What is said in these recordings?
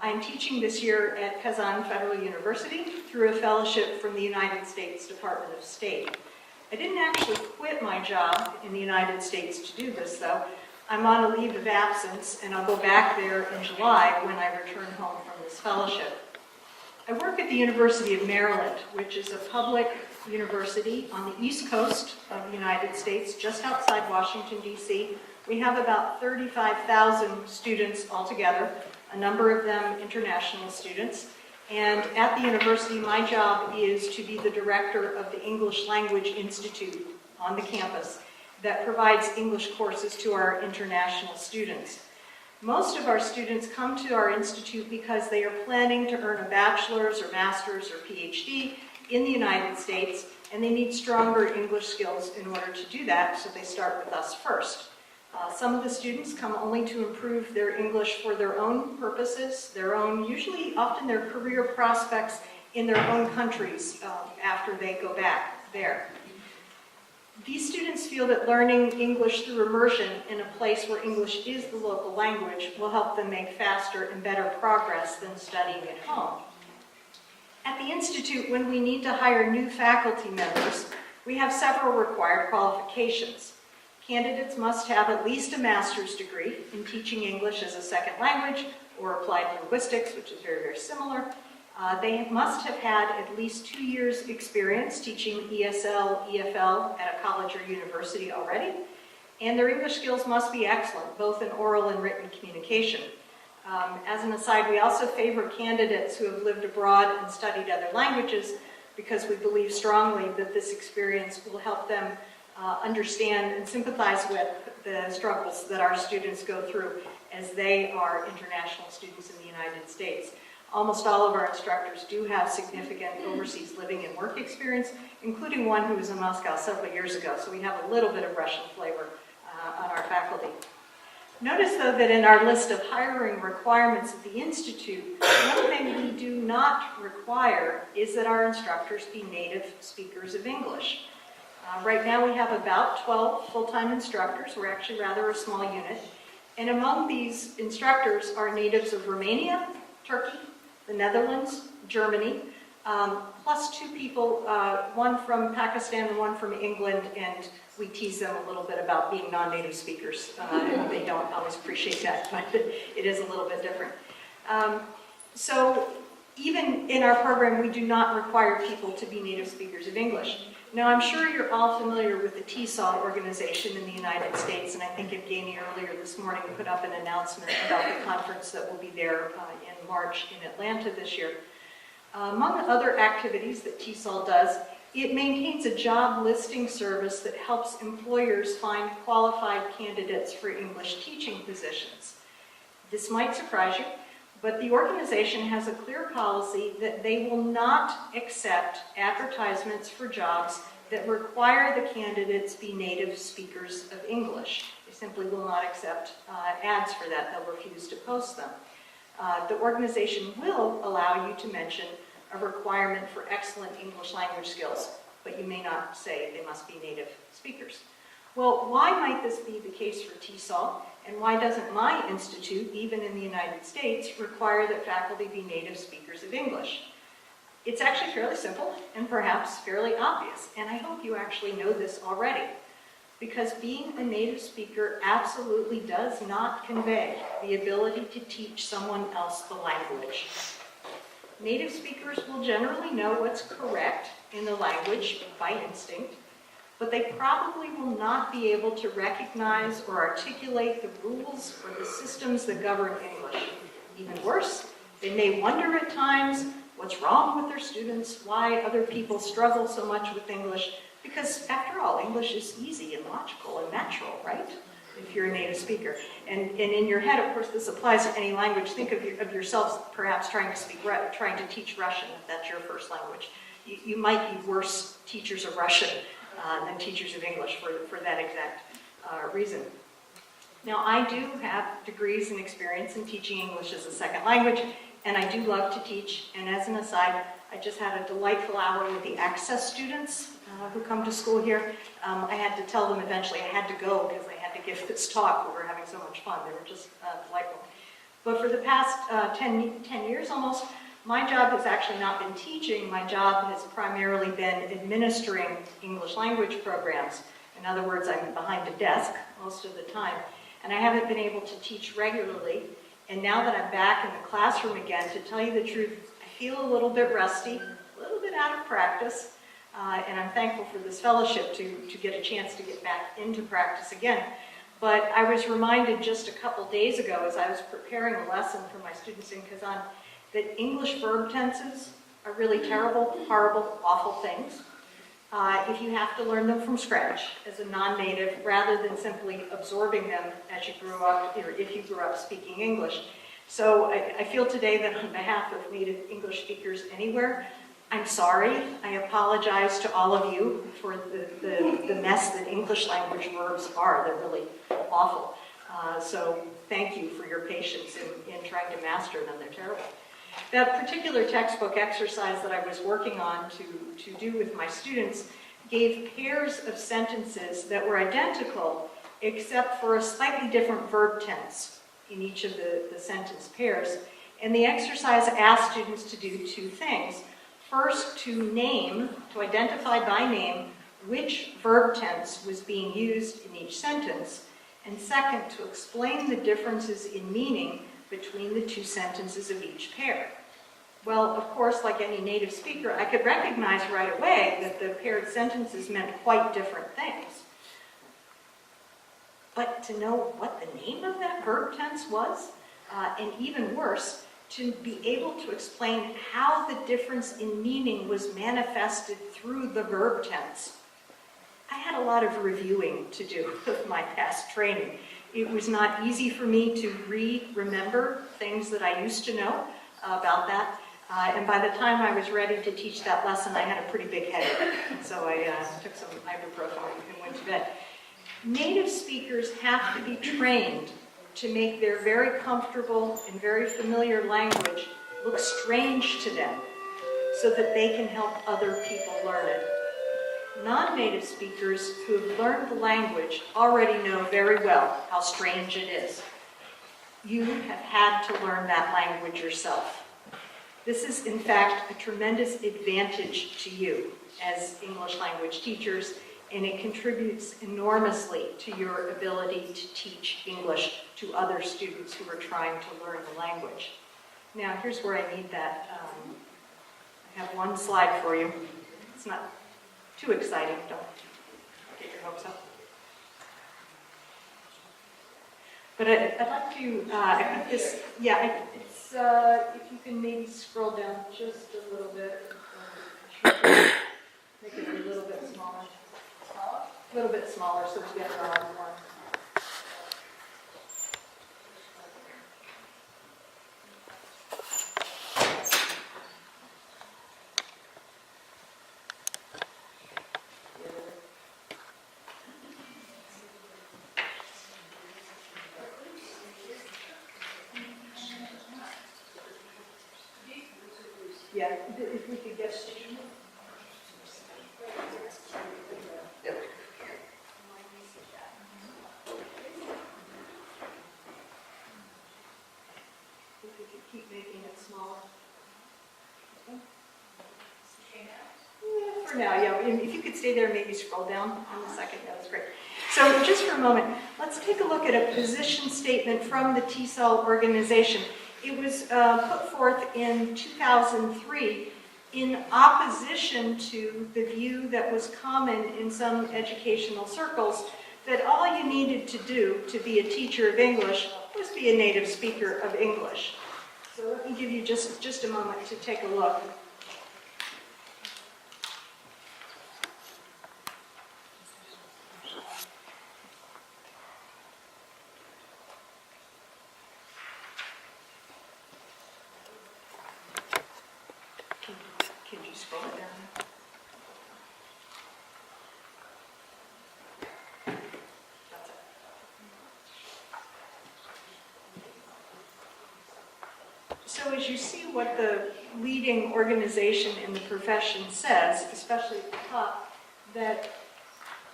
I'm teaching this year at Kazan Federal University through a fellowship from the United States Department of State. I didn't actually quit my job in the United States to do this, though. I'm on a leave of absence, and I'll go back there in July when I return home from this fellowship. I work at the University of Maryland, which is a public university on the East Coast of the United States, just outside Washington, D.C. We have about 35,000 students altogether, a number of them international students. And at the university, my job is to be the director of the English Language Institute on the campus that provides English courses to our international students. Most of our students come to our institute because they are planning to earn a bachelor's or master's or PhD in the United States, and they need stronger English skills in order to do that, so they start with us first. Some of the students come only to improve their English for their own purposes, usually often their career prospects in their own countries after they go back there. These students feel that learning English through immersion in a place where English is the local language will help them make faster and better progress than studying at home. At the Institute, when we need to hire new faculty members, we have several required qualifications. Candidates must have at least a master's degree in teaching English as a second language or applied linguistics, which is very, very similar. They must have had at least 2 years experience teaching ESL, EFL at a college or university already. And their English skills must be excellent, both in oral and written communication. As an aside, we also favor candidates who have lived abroad and studied other languages because we believe strongly that this experience will help them understand and sympathize with the struggles that our students go through as they are international students in the United States. Almost all of our instructors do have significant overseas living and work experience, including one who was in Moscow several years ago, so we have a little bit of Russian flavor on our faculty. Notice, though, that in our list of hiring requirements at the Institute, one thing we do not require is that our instructors be native speakers of English. Right now we have about 12 full-time instructors. We're actually rather a small unit. And among these instructors are natives of Romania, Turkey, the Netherlands, Germany, plus 2 people, one from Pakistan and one from England, and we tease them a little bit about being non-native speakers. They don't always appreciate that, but it is a little bit different. So even in our program, we do not require people to be native speakers of English. Now, I'm sure you're all familiar with the TESOL organization in the United States, and I think Evgeny earlier this morning put up an announcement about the conference that will be there in March in Atlanta this year. Among other activities that TESOL does, it maintains a job listing service that helps employers find qualified candidates for English teaching positions. This might surprise you, but the organization has a clear policy that they will not accept advertisements for jobs that require the candidates be native speakers of English. They simply will not accept ads for that. They'll refuse to post them. The organization will allow you to mention a requirement for excellent English language skills, but you may not say they must be native speakers. Well, why might this be the case for TESOL, and why doesn't my institute, even in the United States, require that faculty be native speakers of English? It's actually fairly simple and perhaps fairly obvious, and I hope you actually know this already, because being a native speaker absolutely does not convey the ability to teach someone else the language. Native speakers will generally know what's correct in the language by instinct, but they probably will not be able to recognize or articulate the rules or the systems that govern English. Even worse, they may wonder at times what's wrong with their students, why other people struggle so much with English, because after all, English is easy and logical and natural, right? If you're a native speaker. And in your head, of course, this applies to any language. Think of yourselves perhaps trying to teach Russian, if that's your first language. You might be worse teachers of Russian than teachers of English for that exact reason. Now, I do have degrees and experience in teaching English as a second language, and I do love to teach. And as an aside, I just had a delightful hour with the Access students who come to school here. I had to tell them eventually I had to go because I had to give this talk. We were having so much fun. They were just delightful. But for the past 10 years almost, my job has actually not been teaching. My job has primarily been administering English language programs. In other words, I'm behind a desk most of the time, and I haven't been able to teach regularly. And now that I'm back in the classroom again, to tell you the truth, I feel a little bit rusty, a little bit out of practice, and I'm thankful for this fellowship to get a chance to get back into practice again. But I was reminded just a couple days ago as I was preparing a lesson for my students in Kazan that English verb tenses are really terrible, horrible, awful things if you have to learn them from scratch as a non-native rather than simply absorbing them as you grew up, or if you grew up speaking English. So I feel today that on behalf of native English speakers anywhere, I'm sorry. I apologize to all of you for the mess that English language verbs are. They're really awful. So thank you for your patience in trying to master them. They're terrible. That particular textbook exercise that I was working on to do with my students gave pairs of sentences that were identical except for a slightly different verb tense in each of the sentence pairs. And the exercise asked students to do two things. First, to identify by name which verb tense was being used in each sentence. And second, to explain the differences in meaning between the two sentences of each pair. Well, of course, like any native speaker, I could recognize right away that the paired sentences meant quite different things. But to know what the name of that verb tense was, and even worse, to be able to explain how the difference in meaning was manifested through the verb tense. I had a lot of reviewing to do with my past training. It was not easy for me to remember things that I used to know about that. And by the time I was ready to teach that lesson, I had a pretty big headache. So I took some ibuprofen and went to bed. Native speakers have to be trained to make their very comfortable and very familiar language look strange to them so that they can help other people learn it. Non-native speakers who have learned the language already know very well how strange it is. You have had to learn that language yourself. This is, in fact, a tremendous advantage to you as English language teachers, and it contributes enormously to your ability to teach English to other students who are trying to learn the language. Now, here's where I need that. I have one slide for you. It's not too exciting, don't get your hopes up. But I'd like to, if you can maybe scroll down just a little bit. Make it a little bit smaller. A little bit smaller so we get it all in one. Yeah, if we could get keep making it smaller. Yeah, for now, yeah. If you could stay there and maybe scroll down on the second, that was great. So just for a moment, let's take a look at a position statement from the TESOL organization. It was put forth in 2003 in opposition to the view that was common in some educational circles that all you needed to do to be a teacher of English was be a native speaker of English. So let me give you just a moment to take a look. Can you scroll it down? That's it. So as you see what the leading organization in the profession says, especially at the top, that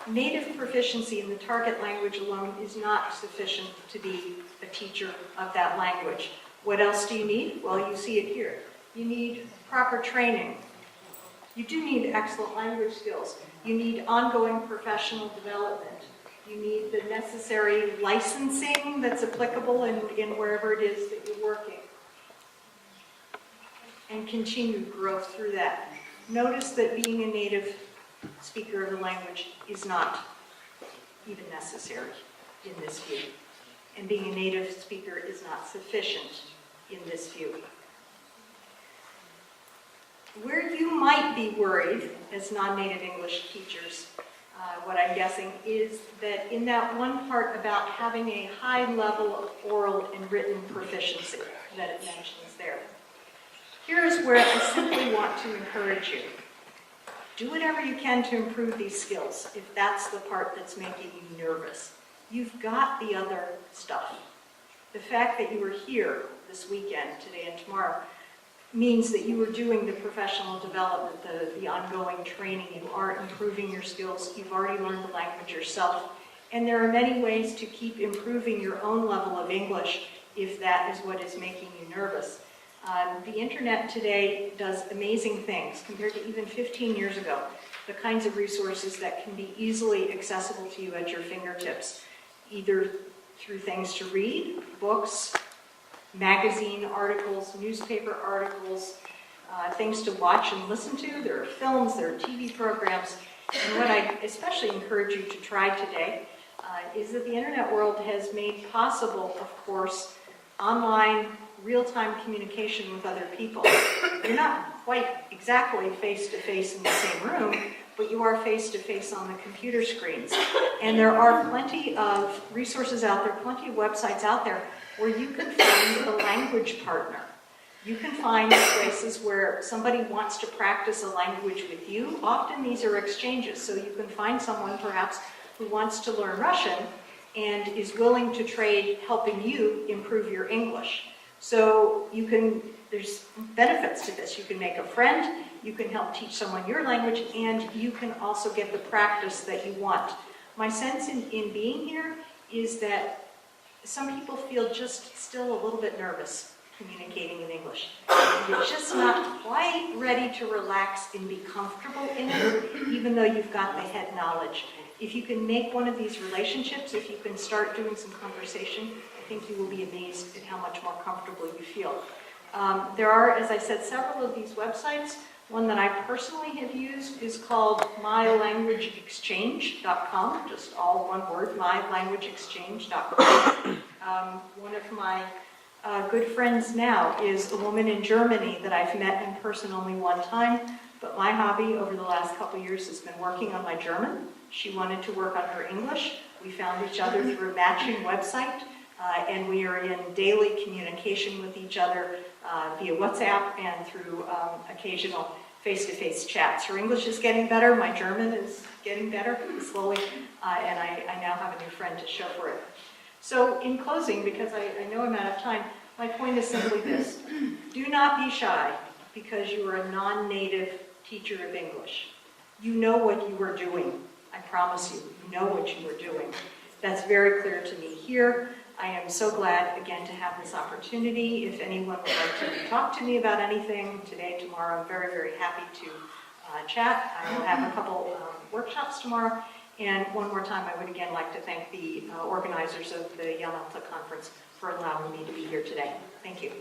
native proficiency in the target language alone is not sufficient to be a teacher of that language. What else do you need? Well, you see it here. You need proper training. You do need excellent language skills. You need ongoing professional development. You need the necessary licensing that's applicable in wherever it is that you're working. And continued growth through that. Notice that being a native speaker of the language is not even necessary in this view. And being a native speaker is not sufficient in this view. Where you might be worried as non-native English teachers, what I'm guessing is that in that one part about having a high level of oral and written proficiency that it mentions there. Here is where I simply want to encourage you. Do whatever you can to improve these skills if that's the part that's making you nervous. You've got the other stuff. The fact that you were here this weekend, today and tomorrow, means that you are doing the professional development, the ongoing training. You are improving your skills. You've already learned the language yourself. And there are many ways to keep improving your own level of English if that is what is making you nervous. The internet today does amazing things compared to even 15 years ago. The kinds of resources that can be easily accessible to you at your fingertips, either through things to read, books, magazine articles, newspaper articles, things to watch and listen to. There are films, there are TV programs. And what I especially encourage you to try today is that the internet world has made possible, of course, online real-time communication with other people. You're not quite exactly face-to-face in the same room, but you are face-to-face on the computer screens. And there are plenty of resources out there, plenty of websites out there where you can find a language partner. You can find places where somebody wants to practice a language with you. Often these are exchanges, so you can find someone perhaps who wants to learn Russian and is willing to trade helping you improve your English. So there's benefits to this. You can make a friend, you can help teach someone your language, and you can also get the practice that you want. My sense in being here is that some people feel just still a little bit nervous communicating in English. You're just not quite ready to relax and be comfortable in it, even though you've got the head knowledge. If you can make one of these relationships, if you can start doing some conversation, I think you will be amazed at how much more comfortable you feel. There are, as I said, several of these websites. One that I personally have used is called mylanguageexchange.com, just all one word, mylanguageexchange.com. One of my good friends now is a woman in Germany that I've met in person only one time, but my hobby over the last couple years has been working on my German. She wanted to work on her English. We found each other through a matching website, and we are in daily communication with each other via WhatsApp and through occasional face-to-face chats. Her English is getting better. My German is getting better slowly, and I now have a new friend to show for it. So in closing, because I know I'm out of time, my point is simply this. Do not be shy because you are a non-native teacher of English. You know what you are doing. I promise you, you know what you are doing. That's very clear to me here. I am so glad, again, to have this opportunity. If anyone would like to talk to me about anything today, tomorrow, I'm very, very happy to chat. I will have a couple workshops tomorrow. And one more time, I would again like to thank the organizers of the Young Alta Conference for allowing me to be here today. Thank you.